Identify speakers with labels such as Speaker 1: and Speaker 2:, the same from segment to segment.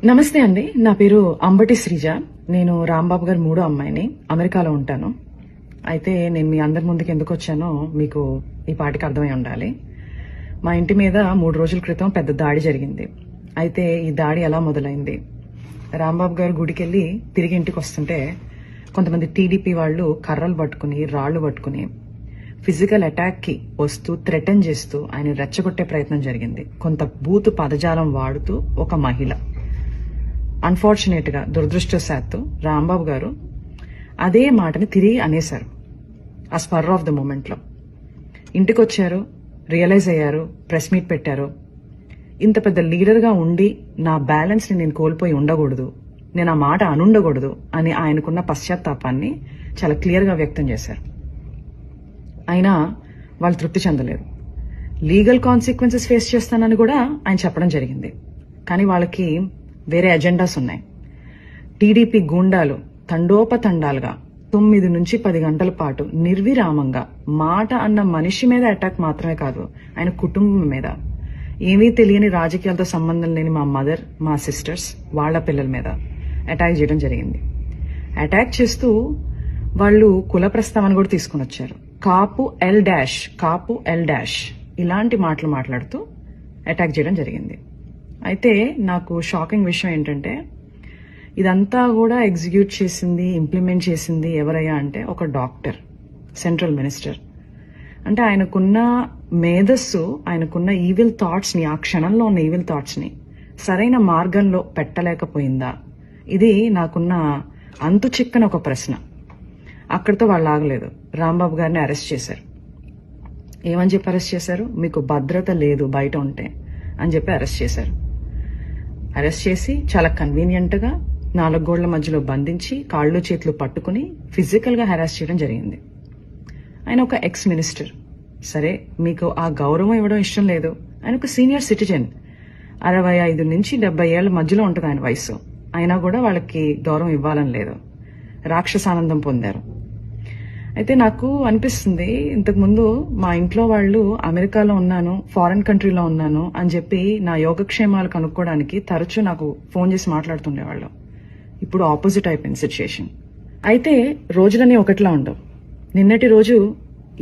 Speaker 1: నమస్తే అండి. నా పేరు అంబటి శ్రీజ. నేను రాంబాబు గారి మూడో అమ్మాయిని. అమెరికాలో ఉంటాను. అయితే నేను మీ అందరి ముందుకు ఎందుకు వచ్చానో మీకు ఈ పాటికి అర్థమై ఉండాలి. మా ఇంటి మీద 3 రోజుల క్రితం పెద్ద దాడి జరిగింది. అయితే ఈ దాడి ఎలా మొదలైంది? రాంబాబు గారు గుడికెళ్ళి తిరిగి ఇంటికి వస్తుంటే కొంతమంది టీడీపీ వాళ్ళు కర్రలు పట్టుకుని రాళ్లు పట్టుకుని ఫిజికల్ అటాక్ కి వస్తూ థ్రెటన్ చేస్తూ ఆయన రెచ్చగొట్టే ప్రయత్నం జరిగింది. కొంత బూతు పదజాలం వాడుతూ ఒక మహిళ. అన్ఫార్చునేట్ గా దురదృష్టవశాత్తు రాంబాబు గారు అదే మాటని తిరిగి అనేశారు. ఆ స్పర్ ఆఫ్ ద మూమెంట్ లో ఇంటికి వచ్చారు, రియలైజ్ అయ్యారు, ప్రెస్ మీట్ పెట్టారు. ఇంత పెద్ద లీడర్ గా ఉండి నా బ్యాలెన్స్ ని నేను కోల్పోయి ఉండకూడదు, నేను ఆ మాట అనుండకూడదు అని ఆయనకున్న పశ్చాత్తాపాన్ని చాలా క్లియర్ గా వ్యక్తం చేశారు. అయినా వాళ్ళు తృప్తి చెందలేదు. లీగల్ కాన్సిక్వెన్సెస్ ఫేస్ చేస్తానని కూడా ఆయన చెప్పడం జరిగింది. కానీ వాళ్ళకి వేరే ఎజెండాస్ ఉన్నాయి. టీడీపీ గూండాలు తండోపతండాలుగా 9 నుంచి 10 గంటల పాటు నిర్విరామంగా మాట అన్న మనిషి మీద అటాక్ మాత్రమే కాదు, ఆయన కుటుంబం మీద, ఏమీ తెలియని రాజకీయాలతో సంబంధం లేని మా మదర్, మా సిస్టర్స్, వాళ్ల పిల్లల మీద అటాక్ చేయడం జరిగింది. అటాక్ చేస్తూ వాళ్ళు కుల ప్రస్తావన కూడా తీసుకుని వచ్చారు. కాపు ఎల్ డాష్ ఇలాంటి మాటలు మాట్లాడుతూ అటాక్ చేయడం జరిగింది. అయితే నాకు షాకింగ్ విషయం ఏంటంటే ఇదంతా కూడా ఎగ్జిక్యూట్ చేసింది, ఇంప్లిమెంట్ చేసింది ఎవరయ్యా అంటే ఒక డాక్టర్, సెంట్రల్ మినిస్టర్. అంటే ఆయనకున్న మేధస్సు, ఆయనకున్న ఈవిల్ థాట్స్ ని, ఆ క్షణంలో ఉన్న ఈవిల్ థాట్స్ ని సరైన మార్గంలో పెట్టలేకపోయిందా? ఇది నాకున్న అంతు చిక్కని ఒక ప్రశ్న. అక్కడితో వాళ్ళు ఆగలేదు. రాంబాబు గారిని అరెస్ట్ చేశారు. ఏమని చెప్పి అరెస్ట్ చేశారు? మీకు భద్రత లేదు బయట ఉంటే అని చెప్పి అరెస్ట్ చేశారు. అరెస్ట్ చేసి చాలా కన్వీనియంట్ గా 4 గోళ్ల మధ్యలో బంధించి కాళ్ళు చేతులు పట్టుకుని ఫిజికల్ గా హెరాస్ చేయడం జరిగింది. ఆయన ఒక ఎక్స్ మినిస్టర్. సరే, మీకు ఆ గౌరవం ఇవ్వడం ఇష్టం లేదు. ఆయన ఒక సీనియర్ సిటిజన్, 65 నుంచి 70 ఏళ్ల మధ్యలో ఉంటుంది ఆయన వయసు. అయినా కూడా వాళ్ళకి గౌరవం ఇవ్వాలని లేదు. రాక్షసానందం పొందారు. అయితే నాకు అనిపిస్తుంది, ఇంతకుముందు మా ఇంట్లో వాళ్ళు అమెరికాలో ఉన్నాను, ఫారెన్ కంట్రీలో ఉన్నాను అని చెప్పి నా యోగక్షేమాలు కనుక్కోవడానికి తరచూ నాకు ఫోన్ చేసి మాట్లాడుతుండేవాళ్ళు. ఇప్పుడు ఆపోజిట్ అయిపోయింది సిచ్యుయేషన్. అయితే రోజులన్నీ ఒకటిలా ఉండవు. నిన్నటి రోజు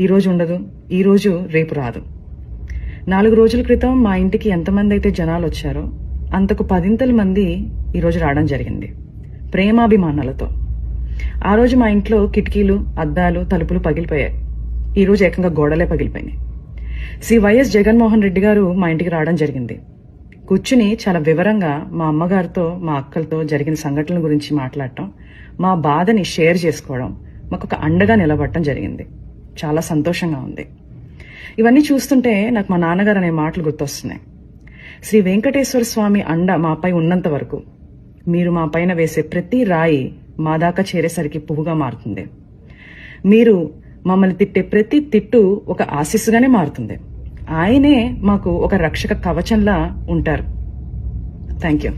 Speaker 1: ఈ రోజు ఉండదు, ఈ రోజు రేపు రాదు. 4 రోజుల క్రితం మా ఇంటికి ఎంతమంది అయితే జనాలు వచ్చారో అంతకు 10 మంది ఈ రోజు రావడం జరిగింది, ప్రేమాభిమానాలతో. ఆ రోజు మా ఇంట్లో కిటికీలు, అద్దాలు, తలుపులు పగిలిపోయాయి. ఈ రోజు ఏకంగా గోడలే పగిలిపోయినాయి. శ్రీ వైఎస్ జగన్మోహన్ రెడ్డి గారు మా ఇంటికి రావడం జరిగింది. కూర్చుని చాలా వివరంగా మా అమ్మగారితో, మా అక్కలతో జరిగిన సంఘటనల గురించి మాట్లాడటం, మా బాధని షేర్ చేసుకోవడం, మాకు ఒక అండగా నిలబడటం జరిగింది. చాలా సంతోషంగా ఉంది. ఇవన్నీ చూస్తుంటే నాకు మా నాన్నగారు అనే మాటలు గుర్తొస్తున్నాయి. శ్రీ వెంకటేశ్వర స్వామి అండ మాపై ఉన్నంత వరకు మీరు మా పైన వేసే ప్రతి రాయి మా దాకా చేరేసరికి పువ్వుగా మారుతుంది. మీరు మమ్మల్ని తిట్టే ప్రతి తిట్టు ఒక ఆశీస్సుగానే మారుతుంది. ఆయనే మాకు ఒక రక్షక కవచంలా ఉంటారు. Thank you.